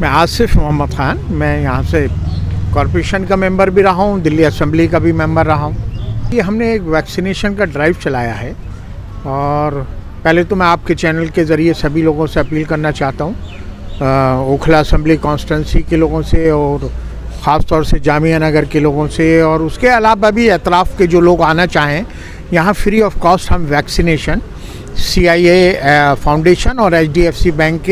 मैं आसिफ मोहम्मद ख़ान, मैं यहाँ से कॉरपोरेशन का मेंबर भी रहा हूँ, दिल्ली असेंबली का भी मेंबर रहा हूँ। ये हमने एक वैक्सीनेशन का ड्राइव चलाया है और पहले तो मैं आपके चैनल के ज़रिए सभी लोगों से अपील करना चाहता हूँ, ओखला असेंबली कॉन्स्टिट्यूंसी के लोगों से और ख़ास तौर से जामिया नगर के लोगों से, और उसके अलावा भी अतराफ़ के जो लोग आना चाहें यहाँ फ्री ऑफ कॉस्ट हम वैक्सीनेशन CIA फाउंडेशन और HDFC बैंक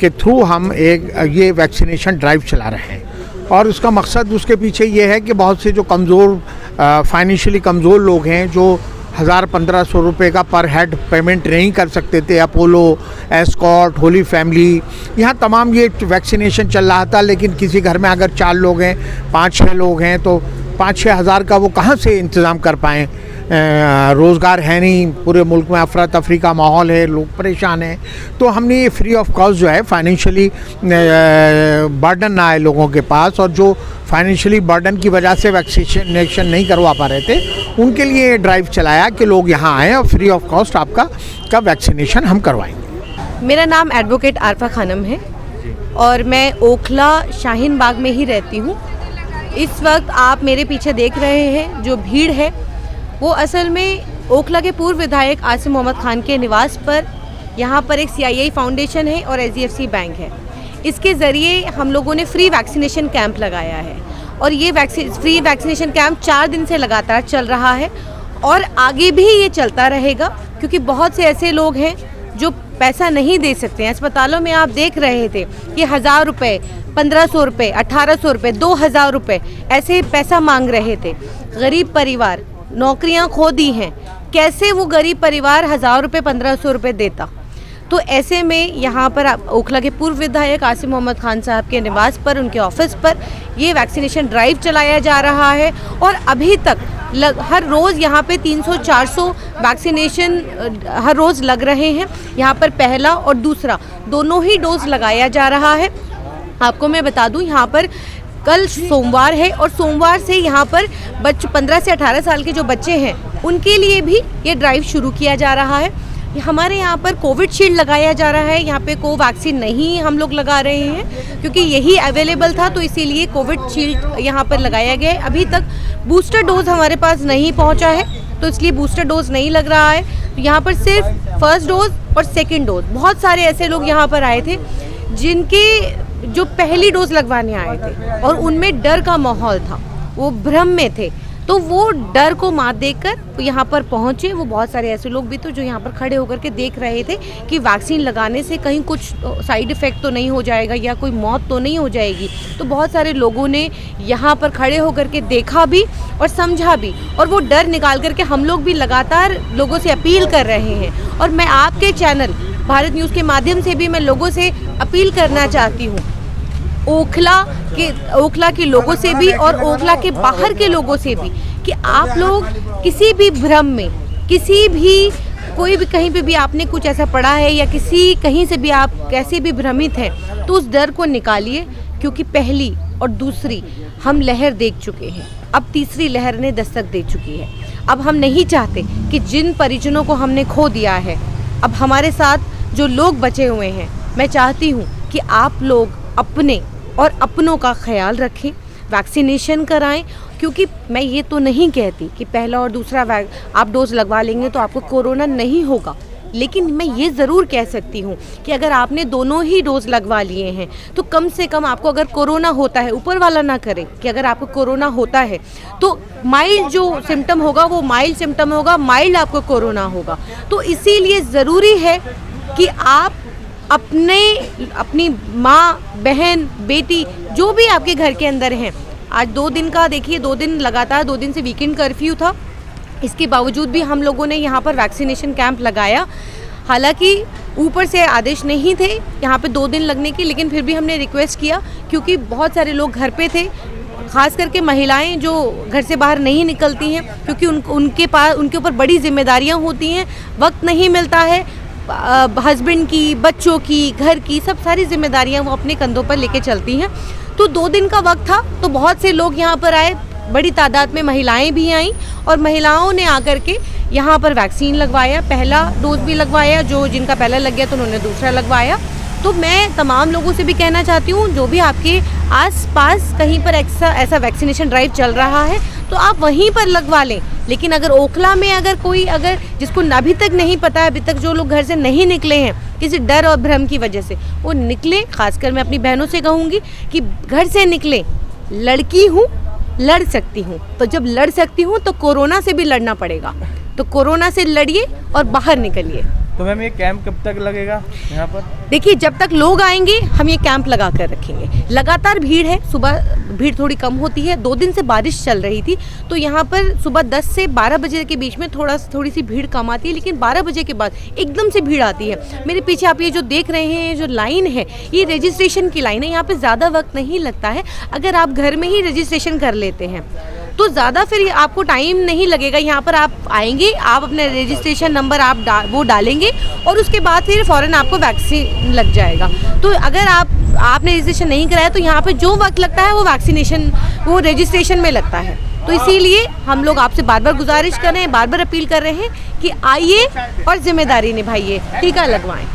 के थ्रू हम ये वैक्सीनेशन ड्राइव चला रहे हैं। और उसका मकसद उसके पीछे ये है कि बहुत से जो कमज़ोर फाइनेंशियली कमज़ोर लोग हैं, जो 1000-1500 रुपये का पर हेड पेमेंट नहीं कर सकते थे, अपोलो, एस्कॉर्ट, होली फैमिली, यहाँ तमाम ये वैक्सीनेशन चल रहा था। लेकिन किसी घर में अगर 4 लोग हैं, 5-6 लोग हैं, तो 5-6 हज़ार का वो कहाँ से इंतज़ाम कर पाएँ। रोज़गार है नहीं, पूरे मुल्क में अफरा तफरी का माहौल है, लोग परेशान हैं। तो हमने ये फ्री ऑफ कॉस्ट जो है, फाइनेंशियली बर्डन ना आए लोगों के पास, और जो फाइनेंशियली बर्डन की वजह से वैक्सीनेशन नहीं करवा पा रहे थे, उनके लिए ड्राइव चलाया कि लोग यहाँ आएँ और फ्री ऑफ कॉस्ट आपका वैक्सीनेशन हम करवाएंगे। मेरा नाम एडवोकेट आरफा खानम है और मैं ओखला शाहीन बाग में ही रहती हूँ। इस वक्त आप मेरे पीछे देख रहे हैं जो भीड़ है, वो असल में ओखला के पूर्व विधायक आसिफ मोहम्मद खान के निवास पर, यहाँ पर एक CIA फाउंडेशन है और HDFC बैंक है। इसके ज़रिए हम लोगों ने फ्री वैक्सीनेशन कैंप लगाया है और ये फ्री वैक्सीनेशन कैंप 4 दिन से लगातार चल रहा है और आगे भी ये चलता रहेगा, क्योंकि बहुत से ऐसे लोग हैं जो पैसा नहीं दे सकते हैं। अस्पतालों में आप देख रहे थे कि 1000 रुपये, 1500 रुपये, 1800 रुपये, 2000 रुपये ऐसे पैसा मांग रहे थे। गरीब परिवार, नौकरियां खो दी हैं, कैसे वो गरीब परिवार 1000 रुपये, 1500 रुपये देता। तो ऐसे में यहाँ पर ओखला के पूर्व विधायक आसिफ मोहम्मद खान साहब के निवास पर, उनके ऑफिस पर ये वैक्सीनेशन ड्राइव चलाया जा रहा है और अभी तक हर रोज़ यहाँ पे 300-400 वैक्सीनेशन हर रोज़ लग रहे हैं। यहाँ पर पहला और दूसरा दोनों ही डोज लगाया जा रहा है। आपको मैं बता दूँ, यहाँ पर कल सोमवार है और सोमवार से यहाँ पर 15 से 18 साल के जो बच्चे हैं उनके लिए भी ये ड्राइव शुरू किया जा रहा है। हमारे यहाँ पर कोविड शील्ड लगाया जा रहा है, यहाँ पे कोवैक्सीन नहीं हम लोग लगा रहे हैं क्योंकि यही अवेलेबल था, तो इसीलिए कोविड शील्ड यहाँ पर लगाया गया है। अभी तक बूस्टर डोज हमारे पास नहीं पहुँचा है, तो इसलिए बूस्टर डोज नहीं लग रहा है। तो यहाँ पर सिर्फ फर्स्ट डोज और सेकेंड डोज, बहुत सारे ऐसे लोग यहाँ पर आए थे जिनके जो पहली डोज लगवाने आए थे और उनमें डर का माहौल था, वो भ्रम में थे, तो वो डर को मात देकर यहाँ पर पहुँचे। वो बहुत सारे ऐसे लोग भी तो जो यहाँ पर खड़े होकर के देख रहे थे कि वैक्सीन लगाने से कहीं कुछ साइड इफ़ेक्ट तो नहीं हो जाएगा या कोई मौत तो नहीं हो जाएगी। तो बहुत सारे लोगों ने यहाँ पर खड़े होकर के देखा भी और समझा भी, और वो डर निकाल करके हम लोग भी लगातार लोगों से अपील कर रहे हैं। और मैं आपके चैनल भारत न्यूज़ के माध्यम से भी मैं लोगों से अपील करना चाहती हूँ, ओखला के लोगों से भी और ओखला के बाहर के लोगों से भी, कि आप लोग किसी भी भ्रम में, किसी भी कोई भी कहीं पे भी आपने कुछ ऐसा पढ़ा है या कहीं से भी आप कैसे भी भ्रमित हैं, तो उस डर को निकालिए, क्योंकि पहली और दूसरी हम लहर देख चुके हैं, अब तीसरी लहर ने दस्तक दे चुकी है। अब हम नहीं चाहते कि जिन परिजनों को हमने खो दिया है, अब हमारे साथ जो लोग बचे हुए हैं, मैं चाहती हूँ कि आप लोग अपने और अपनों का ख्याल रखें, वैक्सीनेशन कराएं। क्योंकि मैं ये तो नहीं कहती कि पहला और दूसरा आप डोज लगवा लेंगे तो आपको कोरोना नहीं होगा, लेकिन मैं ये ज़रूर कह सकती हूँ कि अगर आपने दोनों ही डोज लगवा लिए हैं तो कम से कम आपको अगर कोरोना होता है, ऊपर वाला ना करे कि अगर आपको कोरोना होता है तो माइल्ड जो सिम्टम होगा वो माइल्ड सिम्टम होगा, माइल्ड आपको कोरोना होगा। तो इसीलिए ज़रूरी है कि आप अपनी माँ, बहन, बेटी, जो भी आपके घर के अंदर हैं, आज 2 दिन का देखिए, 2 दिन लगातार, 2 दिन से वीकेंड कर्फ्यू था, इसके बावजूद भी हम लोगों ने यहाँ पर वैक्सीनेशन कैंप लगाया। हालांकि ऊपर से आदेश नहीं थे यहाँ पे 2 दिन लगने के, लेकिन फिर भी हमने रिक्वेस्ट किया क्योंकि बहुत सारे लोग घर पे थे, ख़ास करके महिलाएं जो घर से बाहर नहीं निकलती हैं, क्योंकि उनके ऊपर बड़ी जिम्मेदारियाँ होती हैं, वक्त नहीं मिलता है, हस्बैंड की, बच्चों की, घर की, सब सारी जिम्मेदारियां वो अपने कंधों पर लेके चलती हैं। तो 2 दिन का वक्त था, तो बहुत से लोग यहाँ पर आए, बड़ी तादाद में महिलाएं भी आईं और महिलाओं ने आकर के यहाँ पर वैक्सीन लगवाया, पहला डोज भी लगवाया, जो जिनका पहला लग गया तो उन्होंने दूसरा लगवाया। तो मैं तमाम लोगों से भी कहना चाहती हूँ, जो भी आपके आसपास कहीं पर ऐसा वैक्सीनेशन ड्राइव चल रहा है तो आप वहीं पर लगवा लें। लेकिन अगर ओखला में अगर जिसको अभी तक नहीं पता है, अभी तक जो लोग घर से नहीं निकले हैं किसी डर और भ्रम की वजह से, वो निकले। खासकर मैं अपनी बहनों से कहूँगी कि घर से निकले। लड़की हूँ, लड़ सकती हूँ, तो जब लड़ सकती हूँ तो कोरोना से भी लड़ना पड़ेगा। तो कोरोना से लड़िए और बाहर निकलिए। तो मैम ये कैंप कब तक लगेगा यहाँ पर? देखिए, जब तक लोग आएंगे हम ये कैंप लगा कर रखेंगे। लगातार भीड़ है, सुबह भीड़ थोड़ी कम होती है। 2 दिन से बारिश चल रही थी तो यहाँ पर सुबह 10 से 12 बजे के बीच में थोड़ी सी भीड़ कम आती है, लेकिन 12 बजे के बाद एकदम से भीड़ आती है। मेरे पीछे आप ये जो देख रहे हैं, जो लाइन है, ये रजिस्ट्रेशन की लाइन है। यहाँ पर ज़्यादा वक्त नहीं लगता है। अगर आप घर में ही रजिस्ट्रेशन कर लेते हैं तो ज़्यादा फिर आपको टाइम नहीं लगेगा। यहाँ पर आप आएंगे, आप अपना रजिस्ट्रेशन नंबर वो डालेंगे और उसके बाद फिर फ़ौरन आपको वैक्सीन लग जाएगा। तो अगर आपने रजिस्ट्रेशन नहीं कराया तो यहाँ पे जो वक्त लगता है वो रजिस्ट्रेशन में लगता है। तो इसीलिए हम लोग आपसे बार बार गुजारिश कर रहे हैं, बार बार अपील कर रहे हैं कि आइए और जिम्मेदारी निभाइए, टीका लगवाएं।